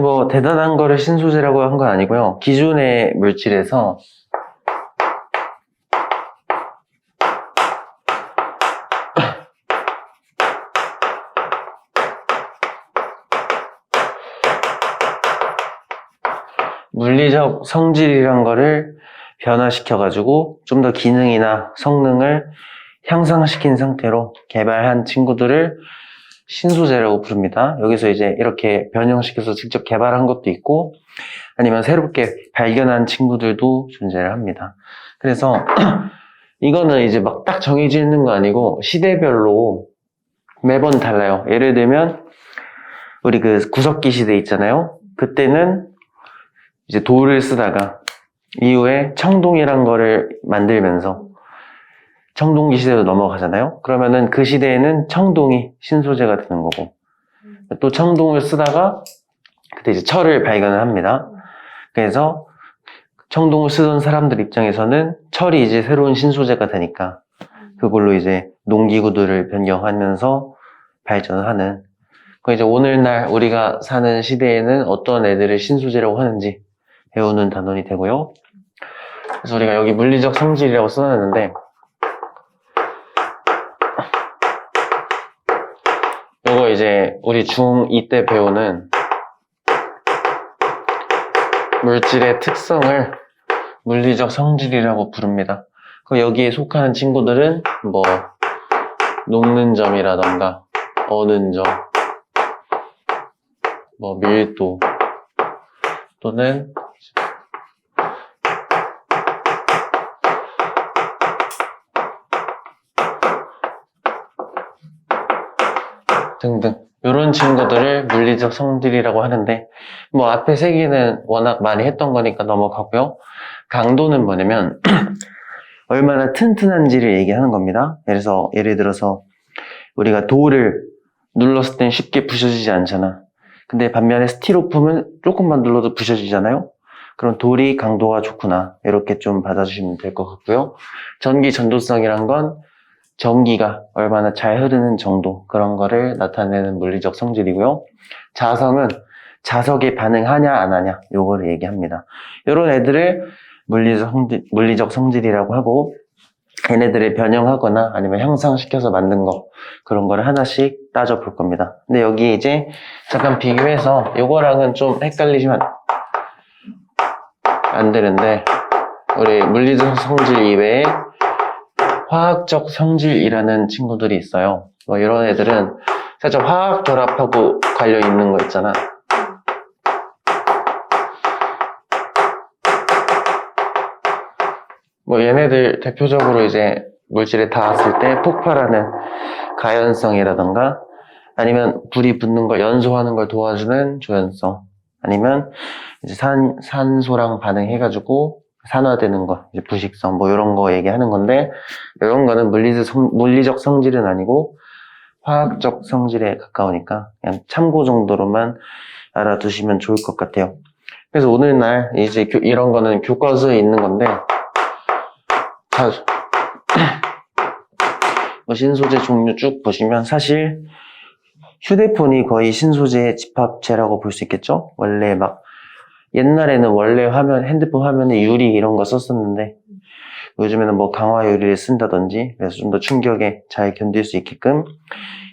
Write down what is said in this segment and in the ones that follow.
뭐 대단한 거를 신소재라고 한 건 아니고요. 기존의 물질에서 물리적 성질이란 거를 변화시켜가지고 좀 더 기능이나 성능을 향상시킨 상태로 개발한 친구들을 신소재라고 부릅니다. 여기서 이제 이렇게 변형시켜서 직접 개발한 것도 있고 아니면 새롭게 발견한 친구들도 존재를 합니다. 그래서 이거는 이제 막 딱 정해져 있는 거 아니고 시대별로 매번 달라요. 예를 들면 우리 그 구석기 시대 있잖아요. 그때는 이제 돌을 쓰다가 이후에 청동이란 거를 만들면서 청동기 시대로 넘어가잖아요. 그러면은 그 시대에는 청동이 신소재가 되는 거고 또 청동을 쓰다가 그때 이제 철을 발견을 합니다. 그래서 청동을 쓰던 사람들 입장에서는 철이 이제 새로운 신소재가 되니까 그걸로 이제 농기구들을 변경하면서 발전을 하는 이제 오늘날 우리가 사는 시대에는 어떤 애들을 신소재라고 하는지 배우는 단원이 되고요. 그래서 우리가 여기 물리적 성질이라고 써놨는데 요거 이제 우리 중2 때 배우는 물질의 특성을 물리적 성질이라고 부릅니다. 여기에 속하는 친구들은 뭐 녹는 점이라던가 어는 점, 뭐 밀도 또는 등등 이런 친구들을 물리적 성질이라고 하는데 뭐 앞에 세 개는 워낙 많이 했던 거니까 넘어가고요. 강도는 뭐냐면 얼마나 튼튼한지를 얘기하는 겁니다. 그래서 예를 들어서 우리가 돌을 눌렀을 땐 쉽게 부셔지지 않잖아. 근데 반면에 스티로폼은 조금만 눌러도 부셔지잖아요. 그럼 돌이 강도가 좋구나 이렇게 좀 받아주시면 될 것 같고요. 전기 전도성이란 건 전기가 얼마나 잘 흐르는 정도 그런 거를 나타내는 물리적 성질이고요. 자성은 자석에 반응하냐 안 하냐 요거를 얘기합니다. 이런 애들을 물리적 성질이라고 하고 얘네들을 변형하거나 아니면 향상시켜서 만든 거 그런 거를 하나씩 따져볼 겁니다. 근데 여기 이제 잠깐 비교해서 요거랑은 좀 헷갈리시면 안 되는데 우리 물리적 성질 이외에 화학적 성질이라는 친구들이 있어요. 뭐 이런 애들은 살짝 화학 결합하고 관련 있는 거 있잖아. 뭐 얘네들 대표적으로 이제 물질에 닿았을 때 폭발하는 가연성이라던가 아니면 불이 붙는 걸 연소하는 걸 도와주는 조연성 아니면 이제 산소랑 반응해가지고 산화되는 거, 이제 부식성, 뭐 이런 거 얘기하는 건데, 이런 거는 물리적 성질은 아니고, 화학적 성질에 가까우니까, 그냥 참고 정도로만 알아두시면 좋을 것 같아요. 그래서 오늘날, 이제 이런 거는 교과서에 있는 건데, 뭐 신소재 종류 쭉 보시면, 사실, 휴대폰이 거의 신소재의 집합체라고 볼 수 있겠죠? 원래 막, 옛날에는 원래 핸드폰 화면에 유리 이런 거 썼었는데 요즘에는 뭐 강화 유리를 쓴다든지 그래서 좀 더 충격에 잘 견딜 수 있게끔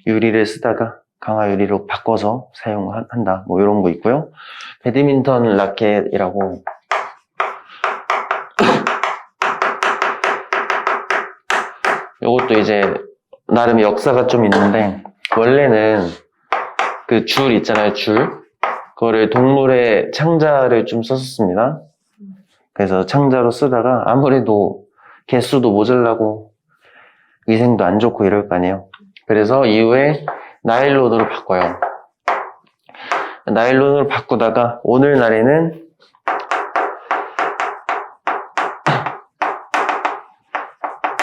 유리를 쓰다가 강화 유리로 바꿔서 사용한다 뭐 이런 거 있고요. 배드민턴 라켓이라고 요것도 이제 나름 역사가 좀 있는데 원래는 그 줄 있잖아요, 줄 그거를 동물의 창자를 좀 썼었습니다. 그래서 창자로 쓰다가 아무래도 개수도 모자라고 위생도 안 좋고 이럴 거 아니에요. 그래서 이후에 나일론으로 바꿔요. 나일론으로 바꾸다가 오늘날에는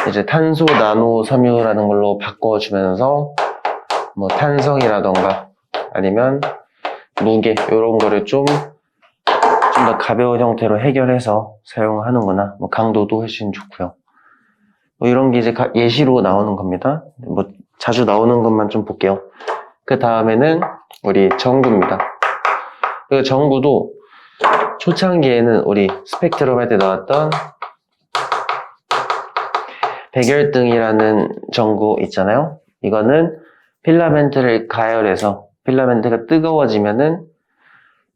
이제 탄소 나노 섬유라는 걸로 바꿔주면서 뭐 탄성이라던가 아니면 무게 이런 거를 좀 더 가벼운 형태로 해결해서 사용하는구나. 뭐 강도도 훨씬 좋고요. 뭐 이런 게 이제 예시로 나오는 겁니다. 뭐 자주 나오는 것만 좀 볼게요. 그 다음에는 우리 전구입니다. 그리고 전구도 초창기에는 우리 스펙트럼 할 때 나왔던 백열등이라는 전구 있잖아요. 이거는 필라멘트를 가열해서 필라멘트가 뜨거워지면은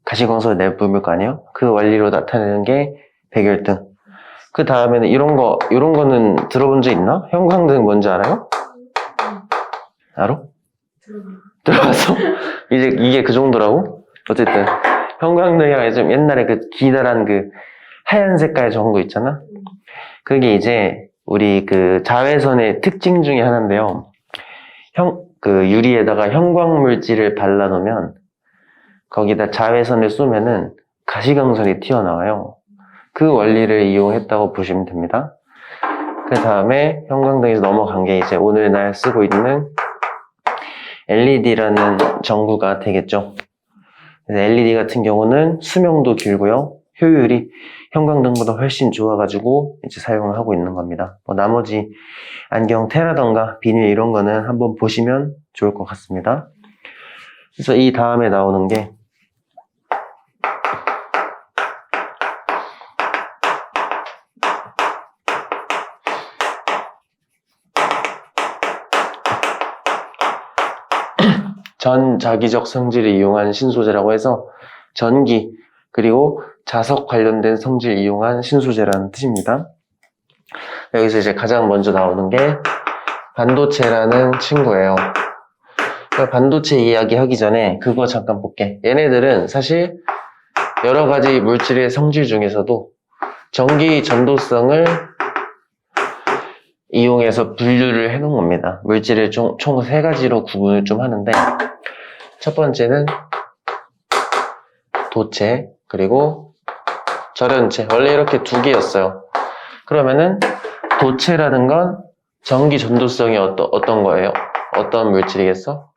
가시광선을 내뿜을 거 아니에요? 그 원리로 나타내는 게 백열등. 그 다음에는 이런 거는 들어본 적 있나? 형광등 뭔지 알아요? 알아? 들어봤어? 이제 이게 그 정도라고? 어쨌든 형광등이랑 좀 옛날에 그 기다란 그 하얀 색깔 전구 있잖아? 그게 이제 우리 그 자외선의 특징 중에 하나인데요. 그 유리에다가 형광물질을 발라놓으면 거기다 자외선을 쏘면은 가시광선이 튀어나와요. 그 원리를 이용했다고 보시면 됩니다. 그 다음에 형광등에서 넘어간 게 이제 오늘날 쓰고 있는 LED라는 전구가 되겠죠. 그래서 LED 같은 경우는 수명도 길고요. 효율이 형광등보다 훨씬 좋아가지고 이제 사용을 하고 있는 겁니다. 뭐 나머지 안경 테라던가 비닐 이런 거는 한번 보시면 좋을 것 같습니다. 그래서 이 다음에 나오는 게 전자기적 성질을 이용한 신소재라고 해서 전기 그리고 자석 관련된 성질을 이용한 신소재라는 뜻입니다. 여기서 이제 가장 먼저 나오는 게 반도체라는 친구예요. 반도체 이야기 하기 전에 그거 잠깐 볼게. 얘네들은 사실 여러 가지 물질의 성질 중에서도 전기 전도성을 이용해서 분류를 해 놓은 겁니다. 물질을 총 3가지로 구분을 좀 하는데 첫 번째는 도체 그리고 절연체. 원래 이렇게 2개였어요. 그러면은 도체라는 건 전기 전도성이 어떤 거예요? 어떤 물질이겠어?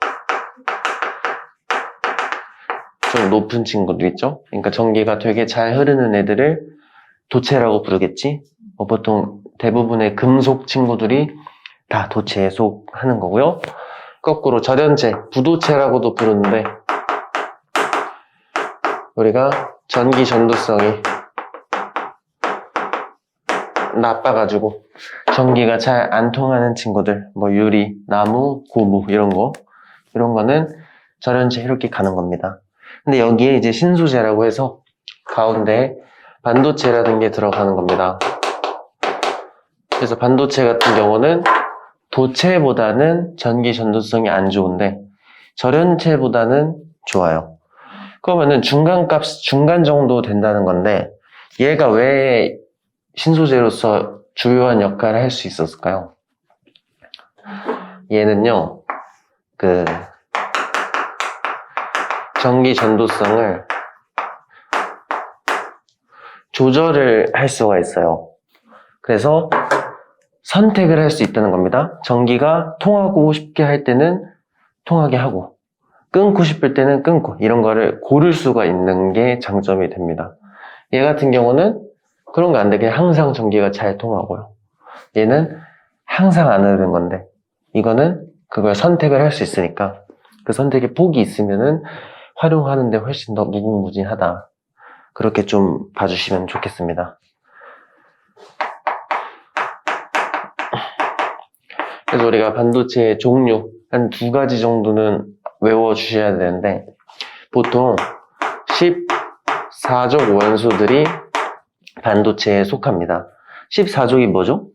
좀 높은 친구들 있죠? 그러니까 전기가 되게 잘 흐르는 애들을 도체라고 부르겠지? 보통 대부분의 금속 친구들이 다 도체에 속하는 거고요. 거꾸로 절연체, 부도체라고도 부르는데 우리가 전기 전도성이 나빠가지고 전기가 잘 안 통하는 친구들, 뭐 유리, 나무, 고무 이런 거는 절연체 이렇게 가는 겁니다. 근데 여기에 이제 신소재라고 해서 가운데 반도체라는 게 들어가는 겁니다. 그래서 반도체 같은 경우는 도체보다는 전기 전도성이 안 좋은데 절연체보다는 좋아요. 그러면은 중간 정도 된다는 건데 얘가 왜 신소재로서 주요한 역할을 할 수 있었을까요? 얘는요, 그 전기 전도성을 조절을 할 수가 있어요. 그래서 선택을 할 수 있다는 겁니다. 전기가 통하고 싶게 할 때는 통하게 하고 끊고 싶을 때는 끊고 이런 거를 고를 수가 있는 게 장점이 됩니다. 얘 같은 경우는 그런 거 안 돼. 그냥 항상 전기가 잘 통하고요. 얘는 항상 안 흐르는 건데 이거는 그걸 선택을 할 수 있으니까 그 선택의 폭이 있으면은 활용하는데 훨씬 더 무궁무진하다. 그렇게 좀 봐주시면 좋겠습니다. 그래서 우리가 반도체의 종류 한 2가지 정도는 외워주셔야 되는데 보통 14족 원소들이 반도체에 속합니다. 14족이 뭐죠?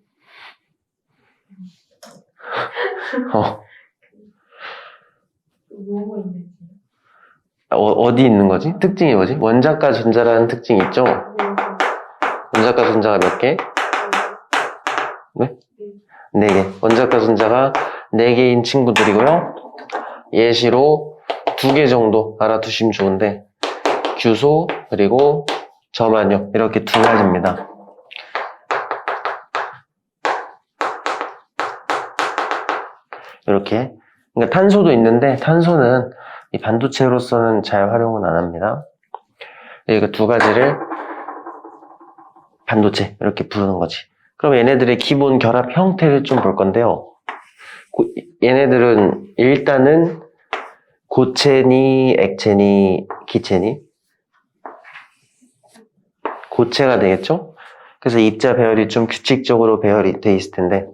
어디 있는 거지? 특징이 뭐지? 원자과 전자라는 특징이 있죠? 원자과 전자가 몇 개? 네? 4개. 원자과 전자가 4개인 친구들이고요. 예시로 2개 정도 알아두시면 좋은데 규소 그리고 점안요 이렇게 2가지입니다. 이렇게 그러니까 탄소도 있는데 탄소는 이 반도체로서는 잘 활용은 안 합니다. 이거 2가지를 반도체 이렇게 부르는 거지. 그럼 얘네들의 기본 결합 형태를 좀 볼 건데요. 얘네들은 일단은 고체니, 액체니, 기체니 고체가 되겠죠? 그래서 입자 배열이 좀 규칙적으로 배열이 돼 있을 텐데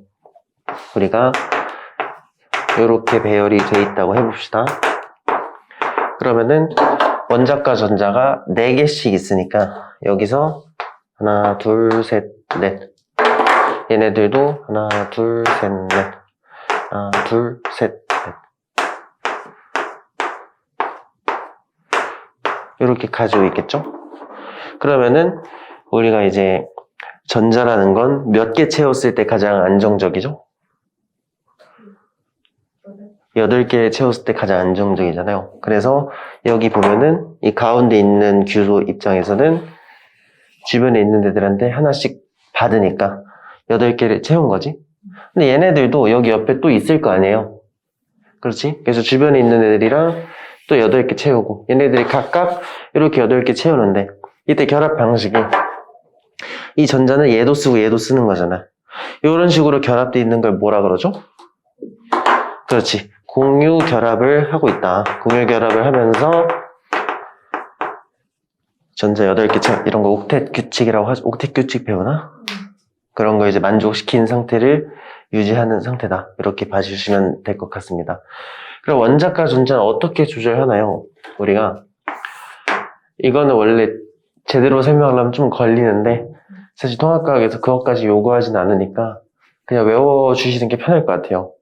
우리가 이렇게 배열이 돼 있다고 해봅시다. 그러면은 원자과 전자가 4개씩 있으니까 여기서 하나, 둘, 셋, 넷. 얘네들도 하나, 둘, 셋, 넷. 하나, 둘, 셋, 넷. 이렇게 가지고 있겠죠? 그러면은 우리가 이제 전자라는 건 몇 개 채웠을 때 가장 안정적이죠? 8개 채웠을 때 가장 안정적이잖아요. 그래서 여기 보면은 이 가운데 있는 규소 입장에서는 주변에 있는 애들한테 하나씩 받으니까 8개를 채운 거지. 근데 얘네들도 여기 옆에 또 있을 거 아니에요. 그렇지? 그래서 주변에 있는 애들이랑 또 8개 채우고 얘네들이 각각 이렇게 8개 채우는데 이때 결합 방식이 이 전자는 얘도 쓰고 얘도 쓰는 거잖아. 이런 식으로 결합되어 있는 걸 뭐라 그러죠? 그렇지. 공유 결합을 하고 있다. 공유 결합을 하면서 전자 8개 채 이런 거 옥텟 규칙이라고 하죠. 옥텟 규칙 배우나? 그런 거 이제 만족시킨 상태를 유지하는 상태다. 이렇게 봐주시면 될 것 같습니다. 그럼 원자과 전자는 어떻게 조절하나요? 우리가 이거는 원래 제대로 설명하려면 좀 걸리는데 사실 통합과학에서 그것까지 요구하진 않으니까 그냥 외워주시는 게 편할 것 같아요.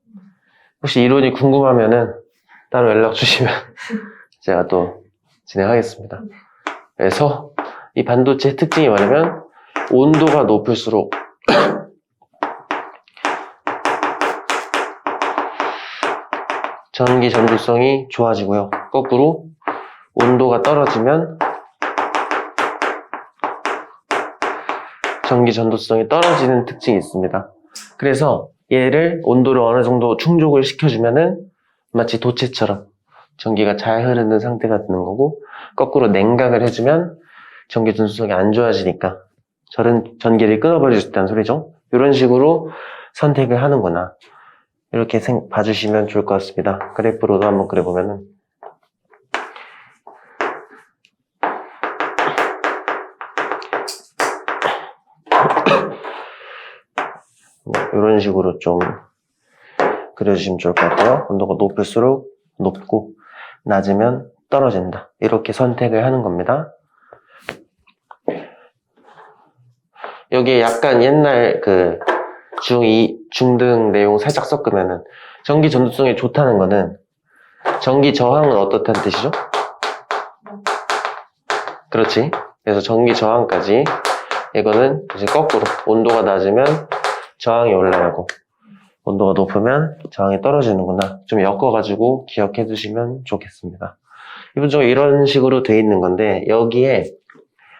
혹시 이론이 궁금하면은 따로 연락 주시면 제가 또 진행하겠습니다. 그래서 이 반도체의 특징이 뭐냐면 온도가 높을수록 전기 전도성이 좋아지고요. 거꾸로 온도가 떨어지면 전기 전도성이 떨어지는 특징이 있습니다. 그래서 얘를 온도를 어느 정도 충족을 시켜주면은 마치 도체처럼 전기가 잘 흐르는 상태가 되는 거고 거꾸로 냉각을 해주면 전기 전도성이 안 좋아지니까 저런 전기를 끊어버릴 수 있다는 소리죠. 이런 식으로 선택을 하는구나. 이렇게 봐주시면 좋을 것 같습니다. 그래프로도 한번 그려보면은 이런 식으로 좀 그려주시면 좋을 것 같아요. 온도가 높을수록 높고 낮으면 떨어진다. 이렇게 선택을 하는 겁니다. 여기에 약간 옛날 그 중등 내용 살짝 섞으면은 전기 전도성이 좋다는 거는 전기 저항은 어떻다는 뜻이죠? 그렇지. 그래서 전기 저항까지 이거는 이제 거꾸로 온도가 낮으면 저항이 올라가고 온도가 높으면 저항이 떨어지는구나. 좀 엮어가지고 기억해 두시면 좋겠습니다. 기본적으로 이런 식으로 돼 있는 건데 여기에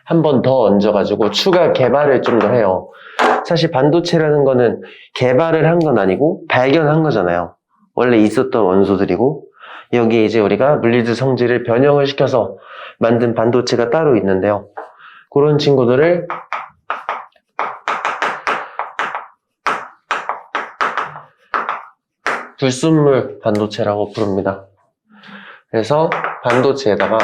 한 번 더 얹어가지고 추가 개발을 좀 더 해요. 사실 반도체라는 거는 개발을 한 건 아니고 발견한 거잖아요. 원래 있었던 원소들이고 여기에 이제 우리가 물리적 성질을 변형을 시켜서 만든 반도체가 따로 있는데요. 그런 친구들을 불순물 반도체라고 부릅니다. 그래서 반도체에다가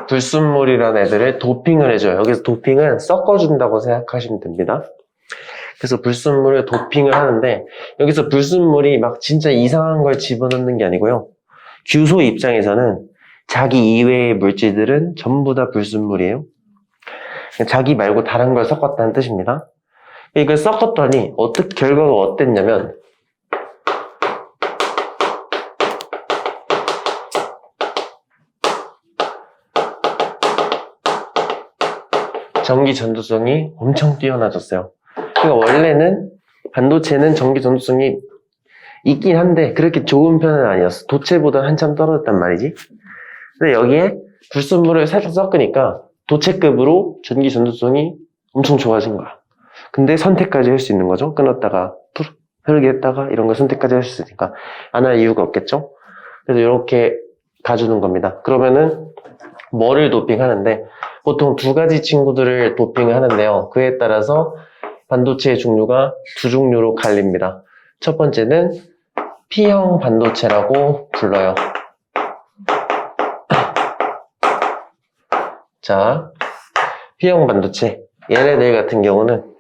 불순물이라는 애들을 도핑을 해줘요. 여기서 도핑은 섞어준다고 생각하시면 됩니다. 그래서 불순물을 도핑을 하는데 여기서 불순물이 막 진짜 이상한 걸 집어넣는 게 아니고요. 규소 입장에서는 자기 이외의 물질들은 전부 다 불순물이에요. 자기 말고 다른 걸 섞었다는 뜻입니다. 이걸 섞었더니 결과가 어땠냐면 전기 전도성이 엄청 뛰어나졌어요. 그러니까 원래는 반도체는 전기 전도성이 있긴 한데 그렇게 좋은 편은 아니었어. 도체보다 한참 떨어졌단 말이지. 근데 여기에 불순물을 살짝 섞으니까 도체급으로 전기 전도성이 엄청 좋아진 거야. 근데 선택까지 할 수 있는 거죠. 끊었다가 흐르게 했다가 이런 거 선택까지 할 수 있으니까 안 할 이유가 없겠죠. 그래서 이렇게 가주는 겁니다. 그러면은 뭐를 도핑하는데 보통 2가지 친구들을 도핑을 하는데요. 그에 따라서 반도체의 종류가 2종류로 갈립니다. 첫 번째는 P형 반도체라고 불러요. 자, P형 반도체. 얘네들 같은 경우는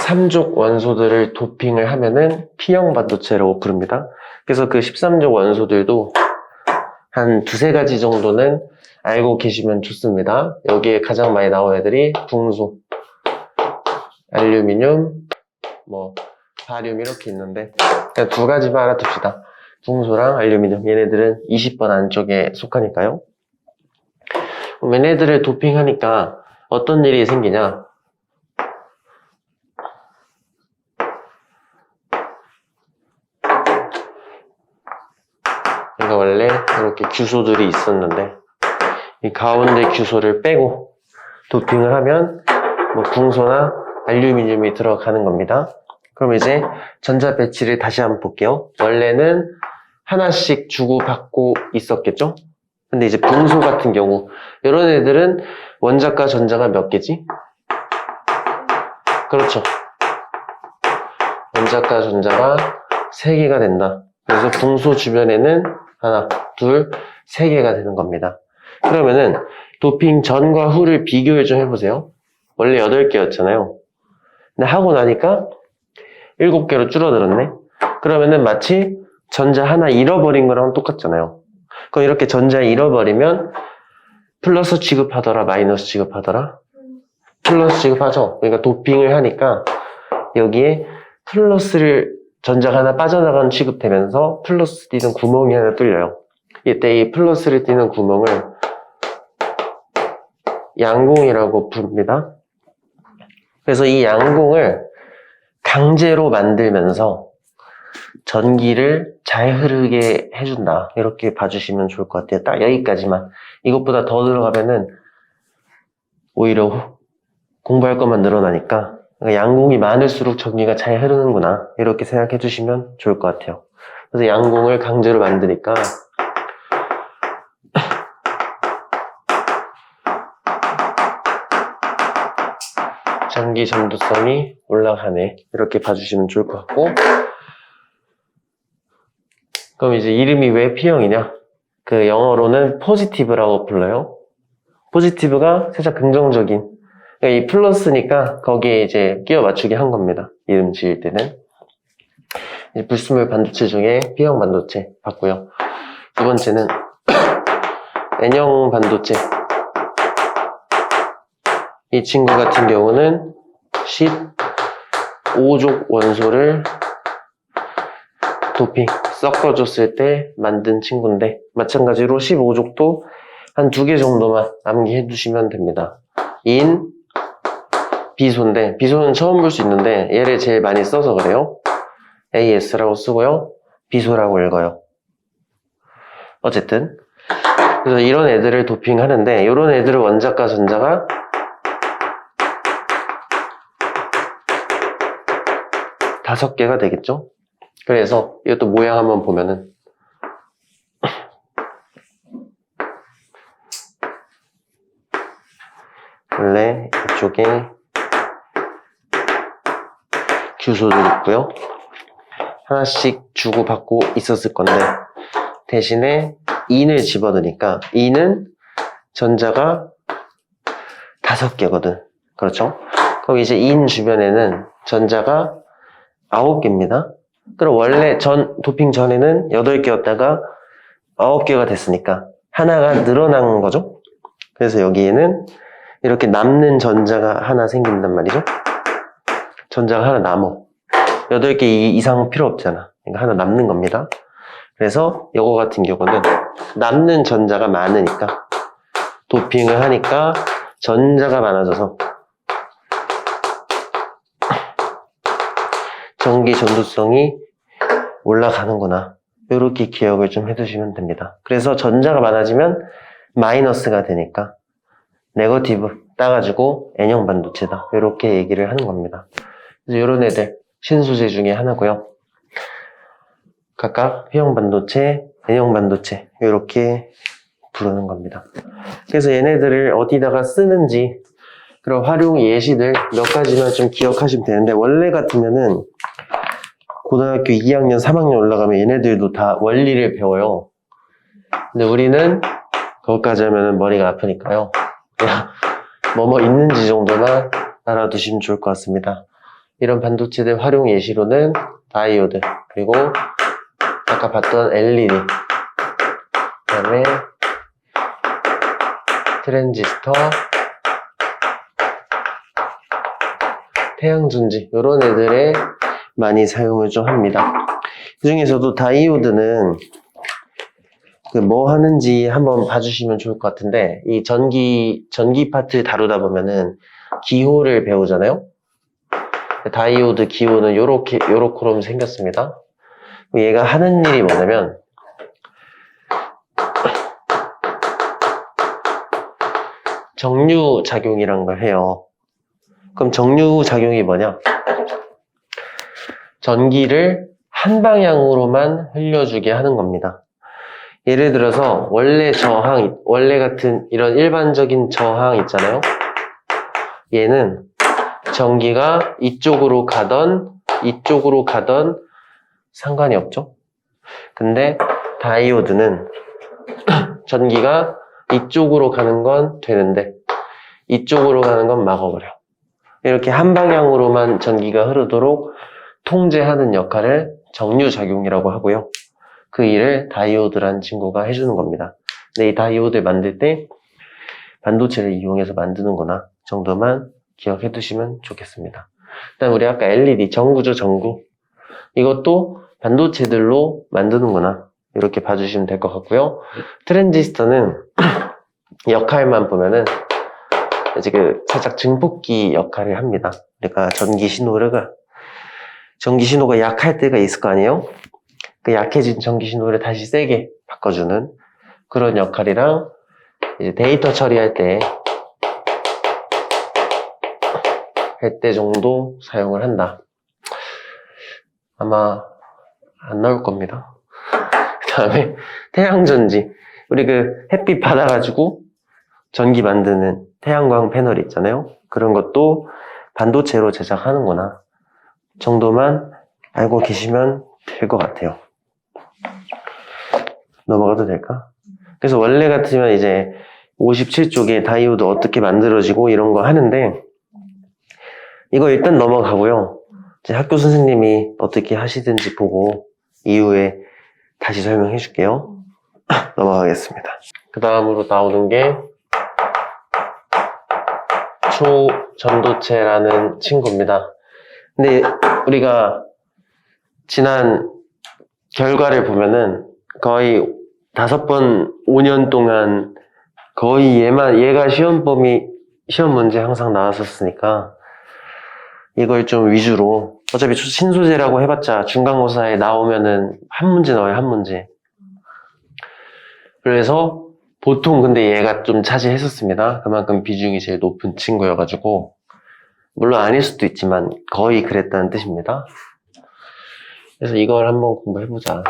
13족 원소들을 도핑을 하면은 P형 반도체라고 부릅니다. 그래서 그 13족 원소들도 한 두세 가지 정도는 알고 계시면 좋습니다. 여기에 가장 많이 나온 애들이 붕소, 알루미늄, 바륨 이렇게 있는데 그냥 두 가지만 알아둡시다. 붕소랑 알루미늄, 얘네들은 20번 안쪽에 속하니까요. 그럼 얘네들을 도핑하니까 어떤 일이 생기냐? 그러니까 원래 이렇게 규소들이 있었는데 이 가운데 규소를 빼고 도핑을 하면 붕소나 알루미늄이 들어가는 겁니다. 그럼 이제 전자 배치를 다시 한번 볼게요. 원래는 하나씩 주고받고 있었겠죠? 근데 이제 붕소 같은 경우 이런 애들은 원자과 전자가 몇 개지? 그렇죠. 원자과 전자가 3개가 된다. 그래서 붕소 주변에는 하나, 둘, 3개가 되는 겁니다. 그러면은 도핑 전과 후를 비교를 좀 해보세요. 원래 8개였잖아요. 근데 하고 나니까 7개로 줄어들었네. 그러면은 마치 전자 하나 잃어버린 거랑 똑같잖아요. 그럼 이렇게 전자 잃어버리면 플러스 취급하더라, 마이너스 취급하더라? 플러스 취급하죠. 그러니까 도핑을 하니까 여기에 플러스를 전자가 하나 빠져나가는 취급되면서 플러스 띄는 구멍이 하나 뚫려요. 이때 이 플러스를 띄는 구멍을 양공이라고 부릅니다. 그래서 이 양공을 강제로 만들면서 전기를 잘 흐르게 해준다. 이렇게 봐주시면 좋을 것 같아요. 딱 여기까지만. 이것보다 더 들어가면은 오히려 공부할 것만 늘어나니까 양공이 많을수록 전기가 잘 흐르는구나. 이렇게 생각해 주시면 좋을 것 같아요. 그래서 양공을 강제로 만드니까 전기 전도성이 올라가네. 이렇게 봐주시면 좋을 것 같고, 그럼 이제 이름이 왜 P형이냐? 그 영어로는 포지티브라고 불러요. 포지티브가 살짝 긍정적인. 그러니까 이 플러스니까 거기에 이제 끼워 맞추게 한 겁니다. 이름 지을 때는. 이제 불순물 반도체 중에 P형 반도체 봤고요. 두 번째는 N형 반도체. 이 친구 같은 경우는 15족 원소를 도핑, 섞어줬을 때 만든 친구인데 마찬가지로 15족도 한 2개 정도만 암기해 두시면 됩니다. 인, 비소인데 비소는 처음 볼 수 있는데 얘를 제일 많이 써서 그래요. AS라고 쓰고요. 비소라고 읽어요. 어쨌든 그래서 이런 애들을 도핑하는데 이런 애들을 원자과 전자가 다섯 개가 되겠죠? 그래서 이것도 모양 한번 보면은 원래 이쪽에 규소들 있고요. 하나씩 주고받고 있었을 건데 대신에 인을 집어넣으니까 인은 전자가 5개거든. 그렇죠? 그럼 이제 인 주변에는 전자가 9개입니다. 그럼 원래 도핑 전에는 8개였다가 9개가 됐으니까 하나가 늘어난 거죠. 그래서 여기에는 이렇게 남는 전자가 하나 생긴단 말이죠. 전자가 하나 남어. 8개 이상 필요 없잖아. 그러니까 하나 남는 겁니다. 그래서 이거 같은 경우는 남는 전자가 많으니까 도핑을 하니까 전자가 많아져서 전기 전도성이 올라가는구나. 이렇게 기억을 좀 해두시면 됩니다. 그래서 전자가 많아지면 마이너스가 되니까 네거티브 따가지고 N형 반도체다. 이렇게 얘기를 하는 겁니다. 그래서 이런 애들 신소재 중에 하나고요. 각각 P형 반도체, N형 반도체 이렇게 부르는 겁니다. 그래서 얘네들을 어디다가 쓰는지 그런 활용 예시들 몇 가지만 좀 기억하시면 되는데, 원래 같으면은 고등학교 2학년, 3학년 올라가면 얘네들도 다 원리를 배워요. 근데 우리는 거기까지 하면은 머리가 아프니까요. 그냥 뭐뭐 있는지 정도만 알아두시면 좋을 것 같습니다. 이런 반도체들 활용 예시로는 다이오드, 그리고 아까 봤던 LED, 그다음에 트랜지스터, 태양전지, 이런 애들에 많이 사용을 좀 합니다. 그 중에서도 다이오드는 그 뭐 하는지 한번 봐주시면 좋을 것 같은데, 이 전기 파트 다루다 보면은 기호를 배우잖아요. 다이오드 기호는 요렇게럼 생겼습니다. 얘가 하는 일이 뭐냐면, 정류작용이란 걸 해요. 그럼 정류작용이 뭐냐? 전기를 한 방향으로만 흘려주게 하는 겁니다. 예를 들어서 원래 같은 이런 일반적인 저항 있잖아요. 얘는 전기가 이쪽으로 가던 상관이 없죠. 근데 다이오드는 전기가 이쪽으로 가는 건 되는데 이쪽으로 가는 건 막아버려. 이렇게 한 방향으로만 전기가 흐르도록 통제하는 역할을 정류작용이라고 하고요. 그 일을 다이오드라는 친구가 해주는 겁니다. 근데 이 다이오드를 만들 때 반도체를 이용해서 만드는구나 정도만 기억해 두시면 좋겠습니다. 그다음 우리 아까 LED, 전구죠, 전구. 이것도 반도체들로 만드는구나 이렇게 봐주시면 될 것 같고요. 트랜지스터는 역할만 보면은 이제 살짝 증폭기 역할을 합니다. 그러니까 전기 신호가 약할 때가 있을 거 아니에요? 그 약해진 전기 신호를 다시 세게 바꿔주는 그런 역할이랑, 이제 데이터 처리할 때 정도 사용을 한다. 아마 안 나올 겁니다. 그 다음에 태양전지. 우리 햇빛 받아가지고 전기 만드는 태양광 패널 있잖아요. 그런 것도 반도체로 제작하는구나 정도만 알고 계시면 될 것 같아요. 넘어가도 될까? 그래서 원래 같으면 이제 57쪽에 다이오드 어떻게 만들어지고 이런 거 하는데, 이거 일단 넘어가고요. 이제 학교 선생님이 어떻게 하시든지 보고 이후에 다시 설명해 줄게요. 넘어가겠습니다. 그 다음으로 나오는 게 초전도체라는 친구입니다. 근데 우리가 지난 결과를 보면은 거의 5번 5년 동안 거의 얘가 시험 문제 항상 나왔었으니까 이걸 좀 위주로, 어차피 신소재라고 해봤자 중간고사에 나오면은 한 문제 나와요, 한 문제. 그래서 보통 근데 얘가 좀 차지했었습니다. 그만큼 비중이 제일 높은 친구여가지고, 물론 아닐 수도 있지만 거의 그랬다는 뜻입니다. 그래서 이걸 한번 공부해보자.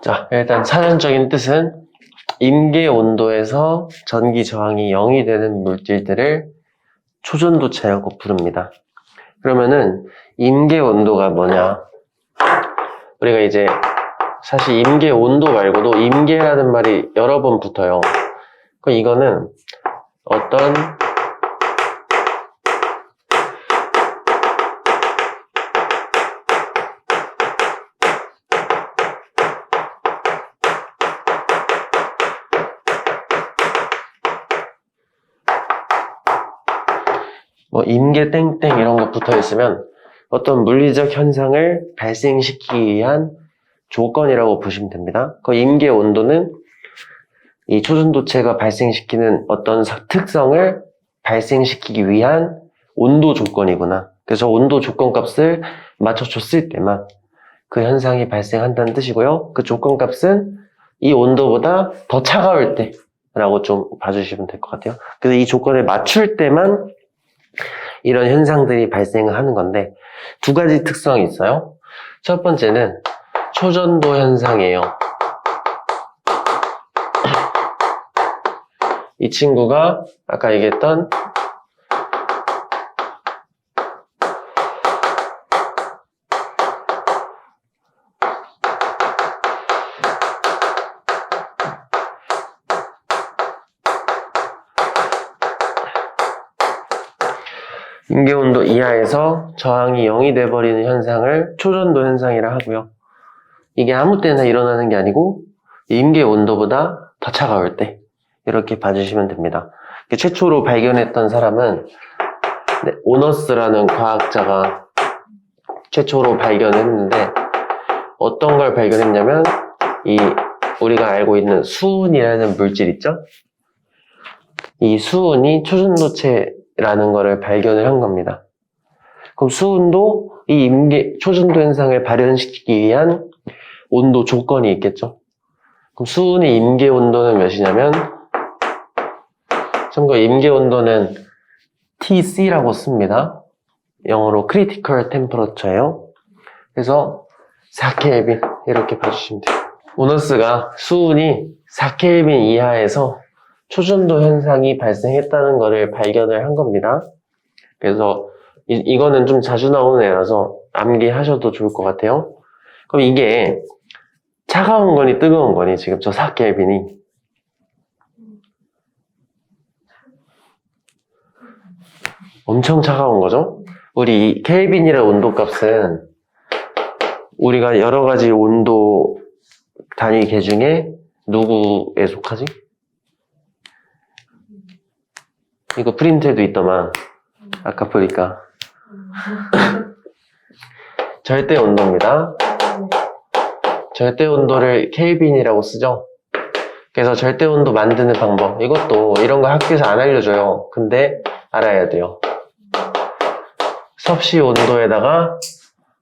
자, 일단 사전적인 뜻은 임계 온도에서 전기 저항이 0이 되는 물질들을 초전도체라고 부릅니다. 그러면은 임계 온도가 뭐냐? 우리가 이제 사실 임계 온도 말고도 임계라는 말이 여러 번 붙어요. 그럼 이거는 어떤 임계 땡땡 이런 거 붙어 있으면 어떤 물리적 현상을 발생시키기 위한 조건이라고 보시면 됩니다. 그 임계 온도는 이 초전도체가 발생시키는 어떤 특성을 발생시키기 위한 온도 조건이구나. 그래서 온도 조건 값을 맞춰줬을 때만 그 현상이 발생한다는 뜻이고요. 그 조건 값은 이 온도보다 더 차가울 때 라고 좀 봐주시면 될 것 같아요. 그래서 이 조건을 맞출 때만 이런 현상들이 발생하는 건데 두 가지 특성이 있어요. 첫 번째는 초전도 현상이에요. 이 친구가 아까 얘기했던 임계온도 이하에서 저항이 0이 돼버리는 현상을 초전도 현상이라 하고요. 이게 아무 때나 일어나는 게 아니고 임계온도보다 더 차가울 때 이렇게 봐주시면 됩니다. 최초로 발견했던 사람은 오너스라는 과학자가 최초로 발견했는데 어떤 걸 발견했냐면 우리가 알고 있는 수은이라는 물질 있죠? 이 수은이 초전도체라는 거를 발견을 한 겁니다. 그럼 수은도 이 초전도 현상을 발현시키기 위한 온도 조건이 있겠죠? 그럼 수은의 임계 온도는 몇이냐면 참고 임계 온도는 TC라고 씁니다. 영어로 Critical Temperature예요. 그래서 4켈빈 이렇게 봐주시면 돼요. 오너스가 수은이 4켈빈 이하에서 초전도 현상이 발생했다는 것을 발견을 한 겁니다. 그래서 이거는 좀 자주 나오는 애라서 암기하셔도 좋을 것 같아요. 그럼 이게 차가운 거니 뜨거운 거니 지금 저 4켈빈이 엄청 차가운 거죠? 우리 이 켈빈이라는 온도값은 우리가 여러 가지 온도 단위 계 중에 누구에 속하지? 이거 프린트에도 있더만 아까 보니까 절대 온도입니다. 절대 온도를 켈빈이라고 쓰죠. 그래서 절대 온도 만드는 방법 이것도 이런 거 학교에서 안 알려줘요. 근데 알아야 돼요. 섭씨 온도에다가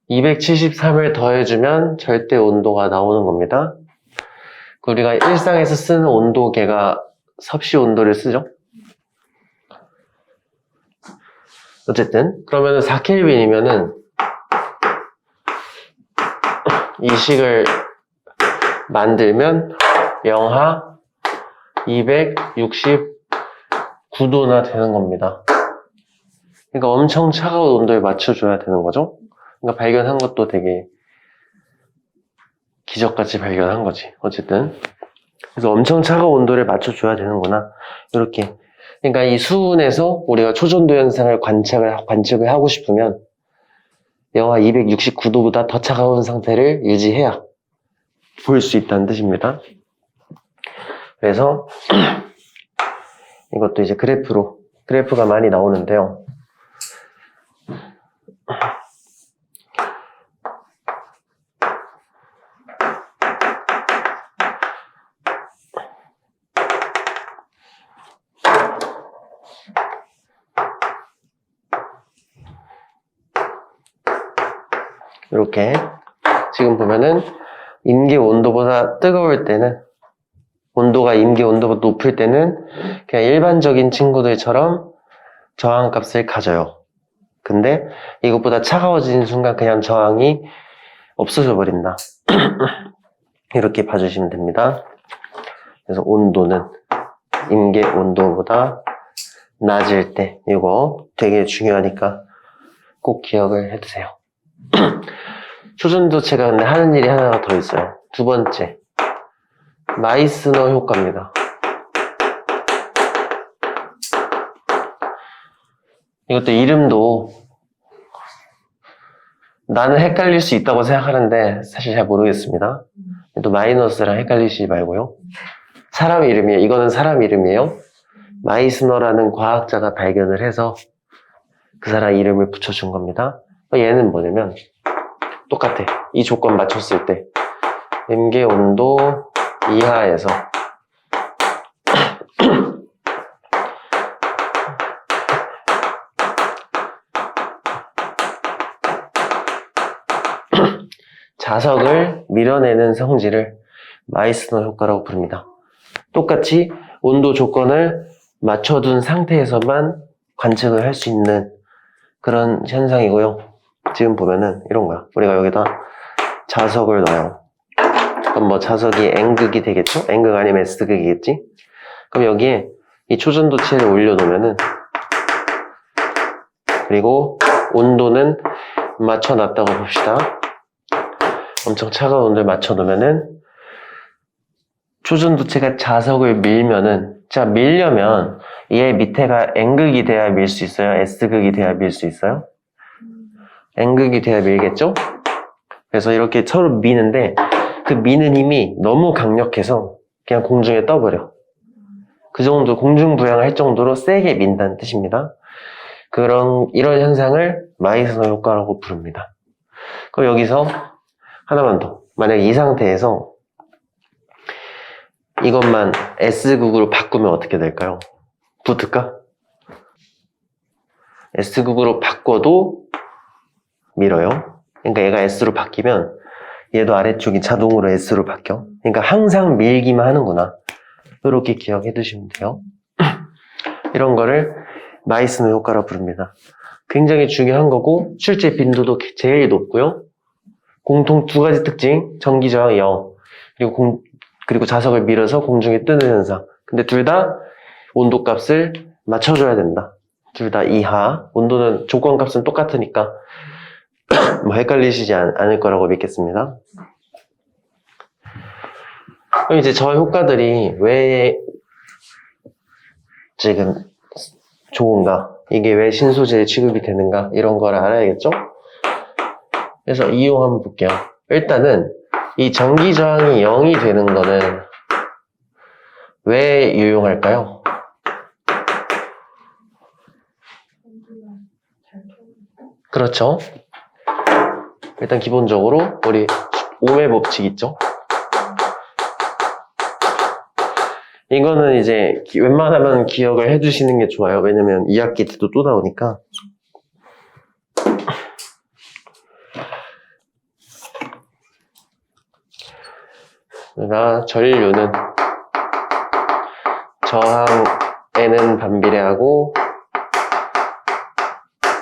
273을 더해주면 절대 온도가 나오는 겁니다. 우리가 일상에서 쓰는 온도계가 섭씨 온도를 쓰죠. 어쨌든 그러면은 4켈빈이면은 이 식을 만들면 영하 269도나 되는 겁니다. 그러니까 엄청 차가운 온도에 맞춰줘야 되는 거죠. 그러니까 발견한 것도 되게 기적같이 발견한 거지. 어쨌든 그래서 엄청 차가운 온도를 맞춰줘야 되는구나. 이렇게. 그러니까 이 수은에서 우리가 초전도 현상을 관측을 하고 싶으면 영하 269도보다 더 차가운 상태를 유지해야 볼 수 있다는 뜻입니다. 그래서 이것도 이제 그래프가 많이 나오는데요. 이렇게 지금 보면은 임계 온도보다 뜨거울 때는 온도가 임계 온도보다 높을 때는 그냥 일반적인 친구들처럼 저항값을 가져요. 근데 이것보다 차가워지는 순간 그냥 저항이 없어져 버린다. 이렇게 봐주시면 됩니다. 그래서 온도는 임계 온도보다 낮을 때 이거 되게 중요하니까 꼭 기억을 해두세요. 초전도체가 근데 하는 일이 하나가 더 있어요. 두 번째, 마이스너 효과입니다. 이것도 이름도 나는 헷갈릴 수 있다고 생각하는데 사실 잘 모르겠습니다. 또 마이너스랑 헷갈리시지 말고요. 사람 이름이에요. 이거는 사람 이름이에요. 마이스너라는 과학자가 발견을 해서 그 사람 이름을 붙여준 겁니다. 얘는 뭐냐면 똑같아. 이 조건 맞췄을 때 임계 온도 이하에서 자석을 밀어내는 성질을 마이스너 효과라고 부릅니다. 똑같이 온도 조건을 맞춰둔 상태에서만 관측을 할 수 있는 그런 현상이고요. 지금 보면은 이런 거야. 우리가 여기다 자석을 넣어요. 그럼 뭐 자석이 N극이 되겠죠? N극 아니면 S극이겠지? 그럼 여기에 이 초전도체를 올려놓으면은, 그리고 온도는 맞춰놨다고 봅시다. 엄청 차가운 온도를 맞춰놓으면은 초전도체가 자석을 밀면은, 자, 밀려면 얘 밑에가 N극이 돼야 밀 수 있어요? S극이 돼야 밀 수 있어요? N극이 돼야 밀겠죠? 그래서 이렇게 서로 미는데 그 미는 힘이 너무 강력해서 그냥 공중에 떠버려. 그 정도 공중부양을 할 정도로 세게 민다는 뜻입니다. 이런 현상을 마이스너 효과라고 부릅니다. 그럼 여기서 하나만 더. 만약에 이 상태에서 이것만 S극으로 바꾸면 어떻게 될까요? 붙을까? S극으로 바꿔도 밀어요. 그러니까 얘가 S로 바뀌면 얘도 아래쪽이 자동으로 S로 바뀌어. 그러니까 항상 밀기만 하는구나. 이렇게 기억해 두시면 돼요. 이런 거를 마이스너 효과라고 부릅니다. 굉장히 중요한 거고 실제 빈도도 제일 높고요. 공통 두 가지 특징, 전기 저항 0, 그리고 자석을 밀어서 공중에 뜨는 현상. 근데 둘 다 온도 값을 맞춰줘야 된다. 둘 다 이하. 온도는 조건 값은 똑같으니까 뭐 헷갈리시지 않을 거라고 믿겠습니다. 그럼 이제 저 효과들이 왜 지금 좋은가? 이게 왜 신소재에 취급이 되는가? 이런 걸 알아야겠죠? 그래서 이용 한번 볼게요. 일단은 이 전기 저항이 0이 되는 거는 왜 유용할까요? 그렇죠. 일단 기본적으로 우리 오음의 법칙 있죠? 이거는 이제 웬만하면 기억을 해두시는 게 좋아요. 왜냐면 2학기 때도 또 나오니까. 그러니까 전류는 저항에는 반비례하고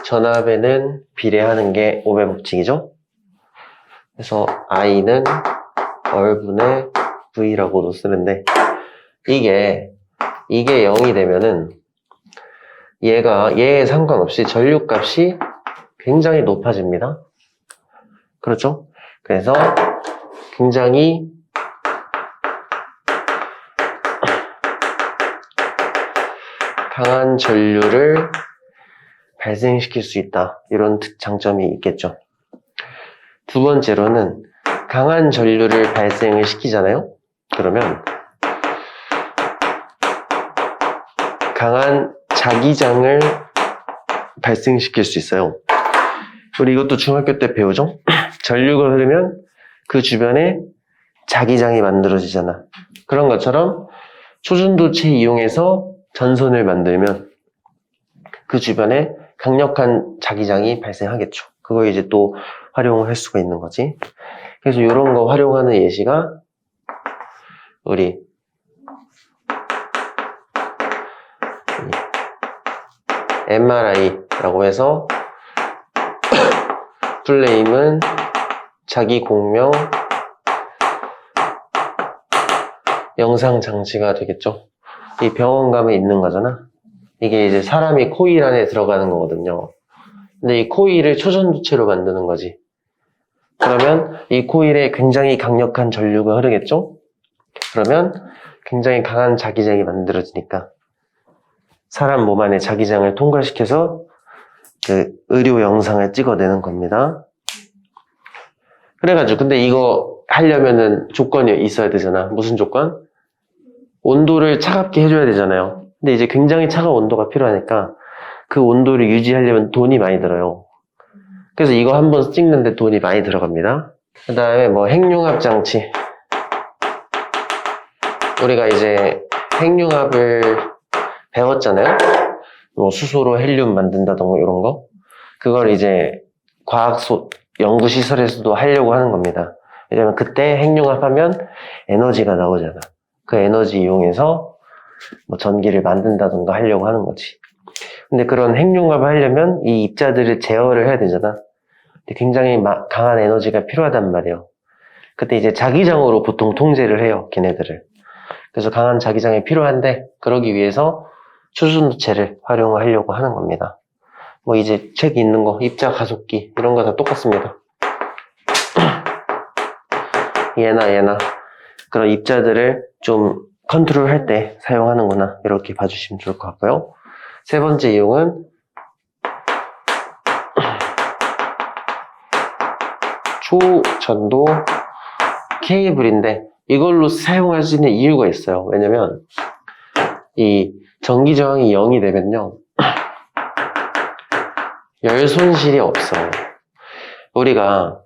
전압에는 비례하는 게 오음의 법칙이죠. 그래서 I는 얼분의 V라고도 쓰는데 이게 0이 되면은 얘에 상관없이 전류값이 굉장히 높아집니다. 그렇죠? 그래서 굉장히 강한 전류를 발생시킬 수 있다. 이런 장점이 있겠죠. 두 번째로는 강한 전류를 발생을 시키잖아요. 그러면 강한 자기장을 발생시킬 수 있어요. 우리 이것도 중학교 때 배우죠? 전류가 흐르면 그 주변에 자기장이 만들어지잖아. 그런 것처럼 초전도체 이용해서 전선을 만들면 그 주변에 강력한 자기장이 발생하겠죠. 그거 이제 또 활용을 할 수가 있는 거지. 그래서 이런 거 활용하는 예시가 우리 MRI라고 해서 플레임은 자기 공명 영상 장치가 되겠죠. 이 병원 가면 있는 거잖아. 이게 이제 사람이 코일 안에 들어가는 거거든요. 근데 이 코일을 초전도체로 만드는 거지. 그러면 이 코일에 굉장히 강력한 전류가 흐르겠죠? 그러면 굉장히 강한 자기장이 만들어지니까 사람 몸 안에 자기장을 통과시켜서 그 의료 영상을 찍어내는 겁니다. 그래가지고 근데 이거 하려면은 조건이 있어야 되잖아. 무슨 조건? 온도를 차갑게 해줘야 되잖아요. 근데 이제 굉장히 차가운 온도가 필요하니까 그 온도를 유지하려면 돈이 많이 들어요. 그래서 이거 한번 찍는데 돈이 많이 들어갑니다. 그 다음에 뭐 핵융합 장치. 우리가 이제 핵융합을 배웠잖아요. 뭐 수소로 헬륨 만든다던가 이런 거. 그걸 이제 연구시설에서도 하려고 하는 겁니다. 왜냐면 그때 핵융합하면 에너지가 나오잖아. 그 에너지 이용해서 뭐 전기를 만든다던가 하려고 하는 거지. 근데 그런 핵융합을 하려면 이 입자들을 제어를 해야 되잖아. 근데 굉장히 강한 에너지가 필요하단 말이에요. 그때 이제 자기장으로 보통 통제를 해요, 걔네들을. 그래서 강한 자기장이 필요한데, 그러기 위해서 초전도체를 활용하려고 하는 겁니다. 뭐 이제 책 있는 거, 입자 가속기, 이런 거 다 똑같습니다. 얘나 그런 입자들을 좀 컨트롤 할 때 사용하는구나, 이렇게 봐주시면 좋을 것 같고요. 세 번째 이용은 초전도 케이블인데, 이걸로 사용할 수 있는 이유가 있어요. 왜냐면 이 전기 저항이 0이 되면요, 열 손실이 없어요. 우리가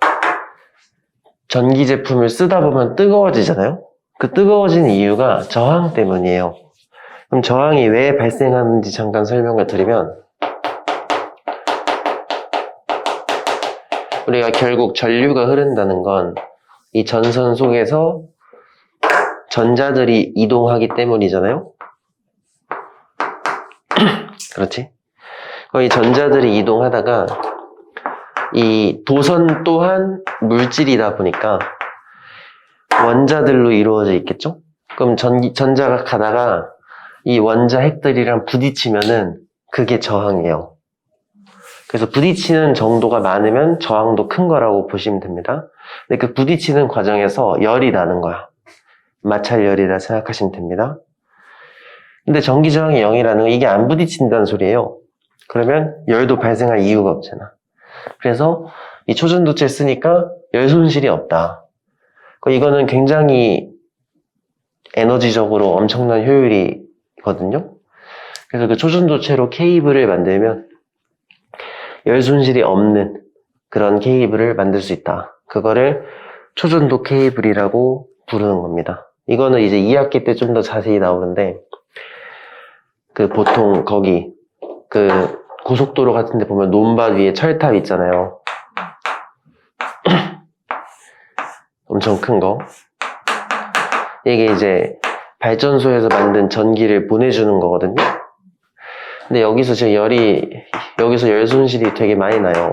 전기 제품을 쓰다 보면 뜨거워지잖아요. 그 뜨거워지는 이유가 저항 때문이에요. 그럼 저항이 왜 발생하는지 잠깐 설명을 드리면, 우리가 결국 전류가 흐른다는 건 이 전선 속에서 전자들이 이동하기 때문이잖아요. 그렇지? 이 전자들이 이동하다가 이 도선 또한 물질이다 보니까 원자들로 이루어져 있겠죠? 그럼 전자가 가다가 이 원자 핵들이랑 부딪히면은 그게 저항이에요. 그래서 부딪히는 정도가 많으면 저항도 큰 거라고 보시면 됩니다. 근데 그 부딪히는 과정에서 열이 나는 거야. 마찰열이라 생각하시면 됩니다. 근데 전기 저항이 0이라는 건 이게 안 부딪힌다는 소리예요. 그러면 열도 발생할 이유가 없잖아. 그래서 이 초전도체 쓰니까 열 손실이 없다. 이거는 굉장히 에너지적으로 엄청난 효율이거든요. 그래서 그 초전도체로 케이블을 만들면 열 손실이 없는 그런 케이블을 만들 수 있다. 그거를 초전도 케이블이라고 부르는 겁니다. 이거는 이제 2학기 때 좀 더 자세히 나오는데, 그 보통 거기 그 고속도로 같은 데 보면 논밭 위에 철탑 있잖아요. 엄청 큰 거. 이게 이제 발전소에서 만든 전기를 보내주는 거거든요. 근데 여기서 지금 여기서 열 손실이 되게 많이 나요.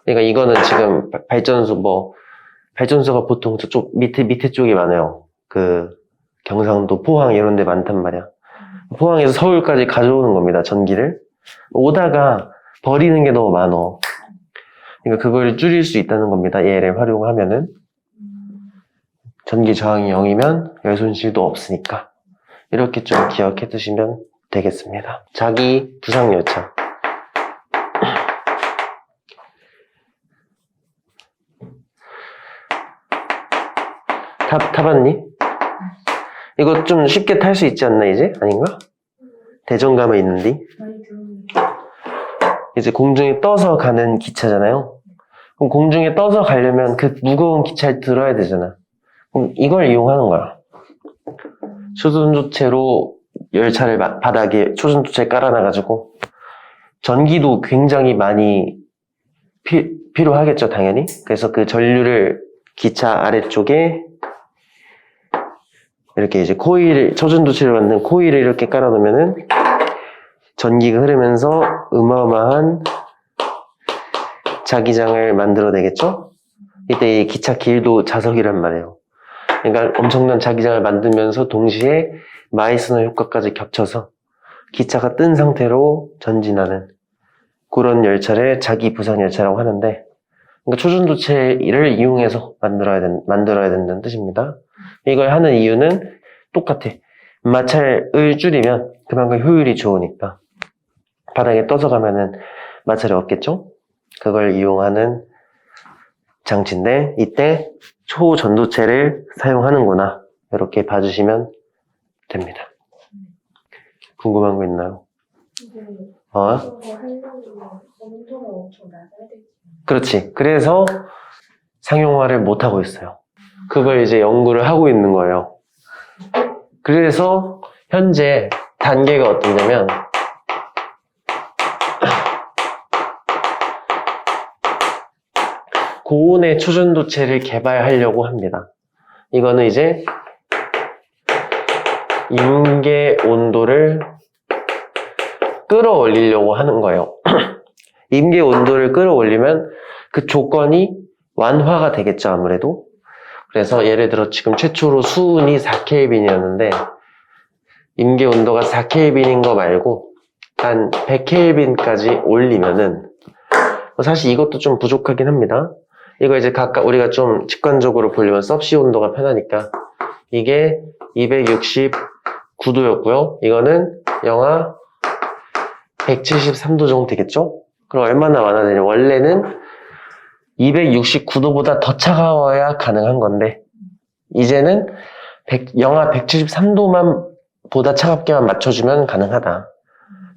그러니까 이거는 지금 발전소가 보통 저쪽 밑에 쪽이 많아요. 그 경상도, 포항 이런 데 많단 말이야. 포항에서 서울까지 가져오는 겁니다, 전기를. 오다가 버리는 게 너무 많어. 그러니까 그걸 줄일 수 있다는 겁니다, 얘를 활용하면은. 전기 저항이 0이면 열 손실도 없으니까. 이렇게 좀 기억해 두시면 되겠습니다. 자기 부상열차. 타봤니? 이거 좀 쉽게 탈 수 있지 않나, 이제? 아닌가? 대전감에 있는데. 이제 공중에 떠서 가는 기차잖아요. 그럼 공중에 떠서 가려면 그 무거운 기차에 들어야 되잖아. 그럼 이걸 이용하는 거야. 초전도체로 열차를 바닥에 초전도체 깔아놔가지고, 전기도 굉장히 많이 필요하겠죠, 당연히. 그래서 그 전류를 기차 아래쪽에 이렇게 이제 초전도체를 만든 코일을 이렇게 깔아놓으면은 전기가 흐르면서 어마어마한 자기장을 만들어내겠죠? 이때 이 기차 길도 자석이란 말이에요. 그러니까 엄청난 자기장을 만들면서 동시에 마이스너 효과까지 겹쳐서 기차가 뜬 상태로 전진하는 그런 열차를 자기 부상 열차라고 하는데, 그러니까 초전도체를 이용해서 만들어야 된다는 뜻입니다. 이걸 하는 이유는 똑같아. 마찰을 줄이면 그만큼 효율이 좋으니까. 바닥에 떠서 가면은 마찰이 없겠죠? 그걸 이용하는 장치인데, 이때 초전도체를 사용하는구나, 이렇게 봐주시면 됩니다. 궁금한 거 있나요? 그렇지. 그래서 상용화를 못하고 있어요. 그걸 이제 연구를 하고 있는 거예요. 그래서 현재 단계가 어떠냐면, 고온의 초전도체를 개발하려고 합니다. 이거는 이제 임계 온도를 끌어올리려고 하는 거예요. 임계 온도를 끌어올리면 그 조건이 완화가 되겠죠, 아무래도. 그래서 예를 들어 지금 최초로 수온이 4켈빈이었는데 임계 온도가 4켈빈인 거 말고 한 100켈빈까지 올리면은 사실 이것도 좀 부족하긴 합니다. 이거 이제 각각 우리가 좀 직관적으로 보려면 섭씨 온도가 편하니까 이게 269도였고요. 이거는 영하 173도 정도 되겠죠? 그럼 얼마나 완화되냐? 원래는 269도보다 더 차가워야 가능한 건데 이제는 영하 173도만 보다 차갑게만 맞춰주면 가능하다.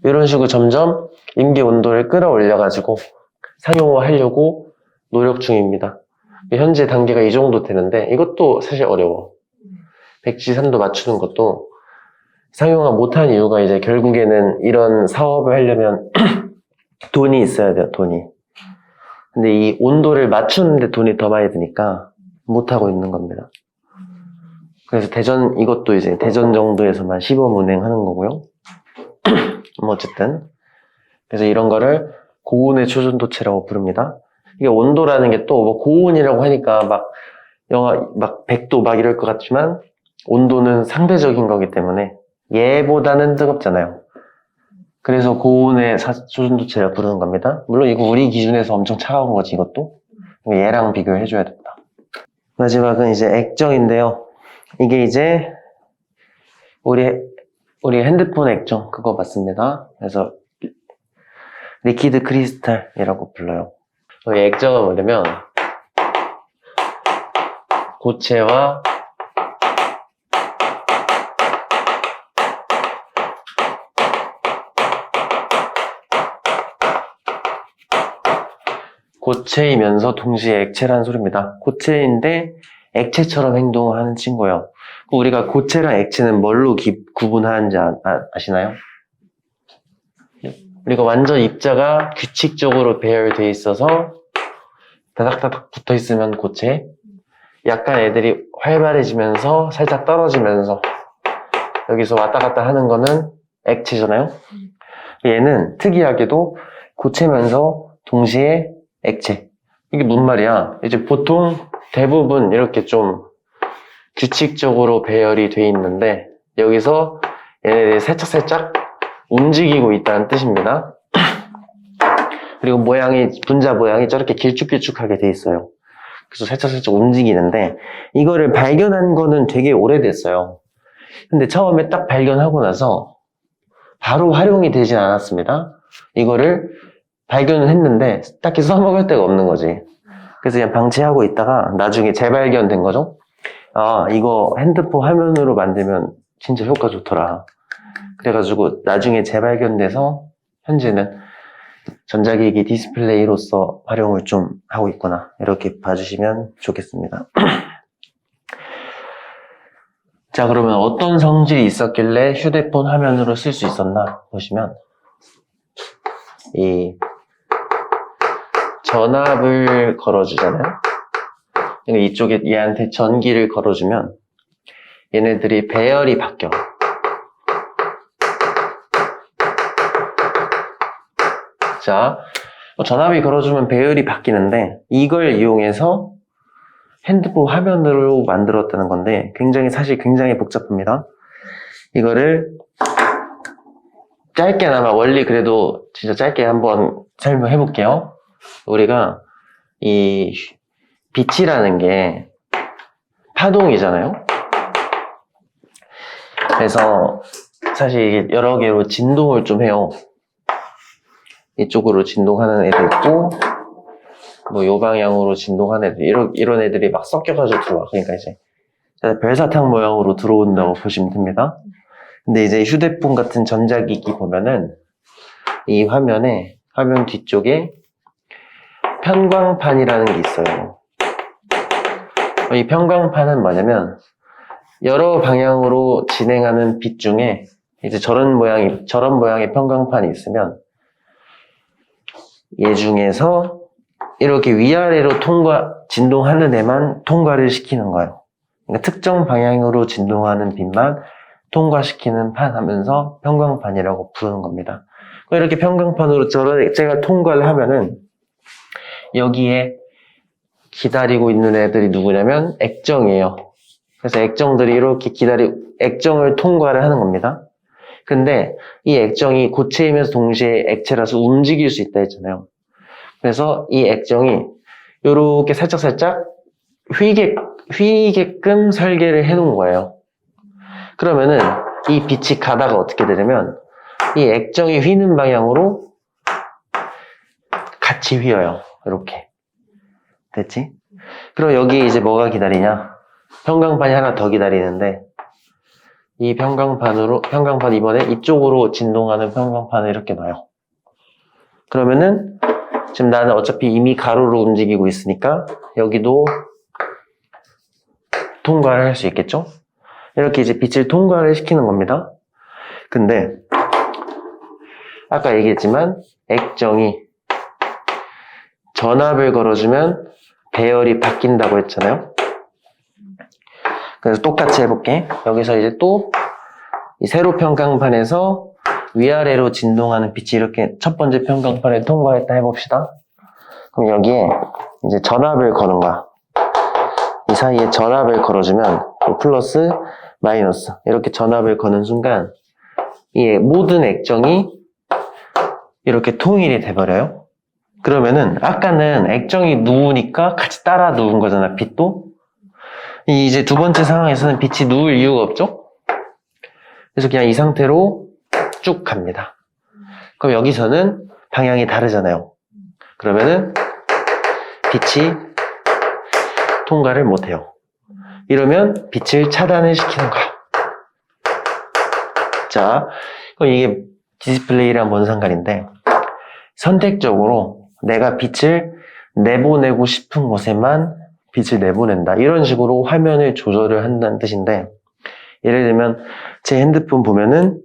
이런 식으로 점점 임계 온도를 끌어올려가지고 상용화하려고 노력 중입니다. 현재 단계가 이 정도 되는데 이것도 사실 어려워. 173도 맞추는 것도 상용화 못한 이유가 이제 결국에는 이런 사업을 하려면 돈이 있어야 돼요, 돈이. 근데 이 온도를 맞추는데 돈이 더 많이 드니까 못하고 있는 겁니다. 그래서 이것도 이제 대전 정도에서만 시범 운행하는 거고요. 뭐 어쨌든. 그래서 이런 거를 고온의 초전도체라고 부릅니다. 이게 온도라는 게 또 뭐 고온이라고 하니까 막 영하 막 100도 막 이럴 것 같지만 온도는 상대적인 거기 때문에 얘보다는 뜨겁잖아요. 그래서 고온의 초전도체를 부르는 겁니다. 물론 이거 우리 기준에서 엄청 차가운 거지, 이것도. 얘랑 비교를 해줘야 된다. 마지막은 이제 액정인데요. 이게 이제 우리 핸드폰 액정 그거 맞습니다. 그래서 리퀴드 크리스탈이라고 불러요. 이 액정은 뭐냐면 고체와 고체이면서 동시에 액체라는 소리입니다. 고체인데 액체처럼 행동하는 친구예요. 우리가 고체랑 액체는 뭘로 구분하는지 아시나요? 우리가 완전 입자가 규칙적으로 배열되어 있어서 다닥다닥 붙어 있으면 고체, 약간 애들이 활발해지면서 살짝 떨어지면서 여기서 왔다 갔다 하는 거는 액체잖아요. 얘는 특이하게도 고체면서 동시에 액체. 이게 뭔 말이야? 이제 보통 대부분 이렇게 좀 규칙적으로 배열이 돼 있는데 여기서 얘네들이 살짝살짝 움직이고 있다는 뜻입니다. 그리고 분자 모양이 저렇게 길쭉길쭉하게 돼 있어요. 그래서 살짝살짝 움직이는데 이거를 발견한 거는 되게 오래됐어요. 근데 처음에 딱 발견하고 나서 바로 활용이 되진 않았습니다. 이거를 발견을 했는데 딱히 써먹을 데가 없는 거지. 그래서 그냥 방치하고 있다가 나중에 재발견된 거죠. 아, 이거 핸드폰 화면으로 만들면 진짜 효과 좋더라. 그래가지고 나중에 재발견돼서 현재는 전자기기 디스플레이로서 활용을 좀 하고 있구나. 이렇게 봐주시면 좋겠습니다. 자, 그러면 어떤 성질이 있었길래 휴대폰 화면으로 쓸 수 있었나 보시면 이 전압을 걸어주잖아요. 이쪽에 얘한테 전기를 걸어주면 얘네들이 배열이 바뀌어. 자, 전압이 걸어주면 배열이 바뀌는데 이걸 이용해서 핸드폰 화면으로 만들었다는 건데 사실 굉장히 복잡합니다. 이거를 짧게나마 원리 그래도 진짜 짧게 한번 설명해 볼게요. 우리가 이 빛이라는 게 파동이잖아요. 그래서 사실 이게 여러 개로 진동을 좀 해요. 이쪽으로 진동하는 애들 있고 뭐 요 방향으로 진동하는 애들 이런 애들이 막 섞여가지고 들어와. 그러니까 이제 별사탕 모양으로 들어온다고 보시면 됩니다. 근데 이제 휴대폰 같은 전자기기 보면은 이 화면 뒤쪽에 편광판이라는 게 있어요. 이 편광판은 뭐냐면 여러 방향으로 진행하는 빛 중에 이제 저런 모양의 편광판이 있으면 얘 중에서 이렇게 위아래로 진동하는 애만 통과를 시키는 거예요. 그러니까 특정 방향으로 진동하는 빛만 통과시키는 판 하면서 평광판이라고 부르는 겁니다. 이렇게 평광판으로 저런 액체가 통과를 하면은 여기에 기다리고 있는 애들이 누구냐면 액정이에요. 그래서 액정들이 이렇게 액정을 통과를 하는 겁니다. 근데 이 액정이 고체이면서 동시에 액체라서 움직일 수 있다 했잖아요. 그래서 이 액정이 이렇게 살짝살짝 휘게끔 설계를 해 놓은 거예요. 그러면은 이 빛이 가다가 어떻게 되냐면 이 액정이 휘는 방향으로 같이 휘어요. 이렇게. 됐지? 그럼 여기 이제 뭐가 기다리냐? 평광판이 하나 더 기다리는데 이 평광판 이번에 이쪽으로 진동하는 평광판을 이렇게 놔요. 그러면은 지금 나는 어차피 이미 가로로 움직이고 있으니까 여기도 통과를 할 수 있겠죠? 이렇게 이제 빛을 통과를 시키는 겁니다. 근데 아까 얘기했지만 액정이 전압을 걸어주면 배열이 바뀐다고 했잖아요. 그래서 똑같이 해볼게. 여기서 이제 또 이 세로 평광판에서 위아래로 진동하는 빛이 이렇게 첫 번째 평광판에 통과했다 해봅시다. 그럼 여기에 이제 전압을 거는 거야. 이 사이에 전압을 걸어주면 플러스, 마이너스 이렇게 전압을 거는 순간 이 모든 액정이 이렇게 통일이 돼버려요. 그러면은 아까는 액정이 누우니까 같이 따라 누운 거잖아, 빛도. 이제 두 번째 상황에서는 빛이 누울 이유가 없죠? 그래서 그냥 이 상태로 쭉 갑니다. 그럼 여기서는 방향이 다르잖아요. 그러면은 빛이 통과를 못해요. 이러면 빛을 차단을 시키는 거야. 자, 그럼 이게 디스플레이랑 뭔 상관인데 선택적으로 내가 빛을 내보내고 싶은 곳에만 빛을 내보낸다. 이런 식으로 화면을 조절을 한다는 뜻인데 예를 들면 제 핸드폰 보면은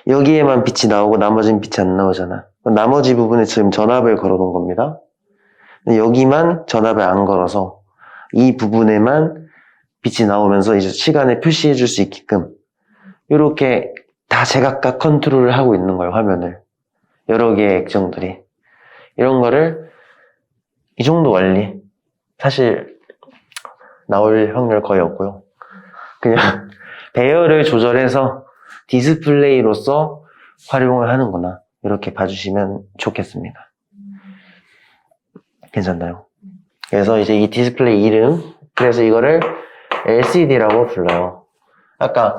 여기에만 빛이 나오고 나머지는 빛이 안 나오잖아. 나머지 부분에 지금 전압을 걸어 놓은 겁니다. 근데 여기만 전압을 안 걸어서 이 부분에만 빛이 나오면서 이제 시간을 표시해 줄 수 있게끔 이렇게 다 제각각 컨트롤을 하고 있는 거예요, 화면을. 여러 개의 액정들이. 이런 거를 이 정도 원리 사실 나올 확률 거의 없고요. 그냥 배열을 조절해서 디스플레이로서 활용을 하는구나. 이렇게 봐주시면 좋겠습니다. 괜찮나요? 그래서 이제 이 디스플레이 이름, 그래서 이거를 LCD라고 불러요. 아까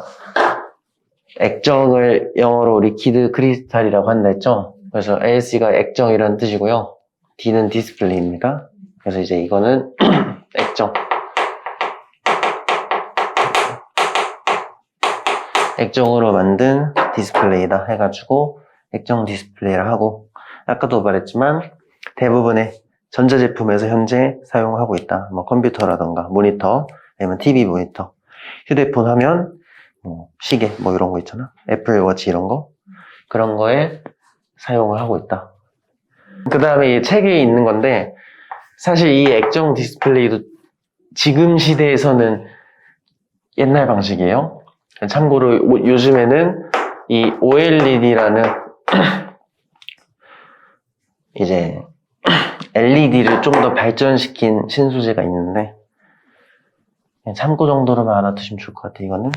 액정을 영어로 리퀴드 크리스탈이라고 한다 했죠? 그래서 LC가 액정이라는 뜻이고요. D는 디스플레이입니다. 그래서 이제 이거는 액정. 액정으로 만든 디스플레이다 해가지고 액정 디스플레이를 하고 아까도 말했지만 대부분의 전자제품에서 현재 사용하고 있다. 뭐 컴퓨터라던가 모니터, 아니면 TV 모니터, 휴대폰 화면, 뭐 시계 뭐 이런 거 있잖아. 애플워치 이런 거. 그런 거에 사용을 하고 있다. 그 다음에 이 책에 있는 건데 사실 이 액정 디스플레이도 지금 시대에서는 옛날 방식이에요. 참고로 요즘에는 이 OLED라는 이제 LED를 좀 더 발전시킨 신소재가 있는데 그냥 참고 정도로만 알아두시면 좋을 것 같아요. 이거는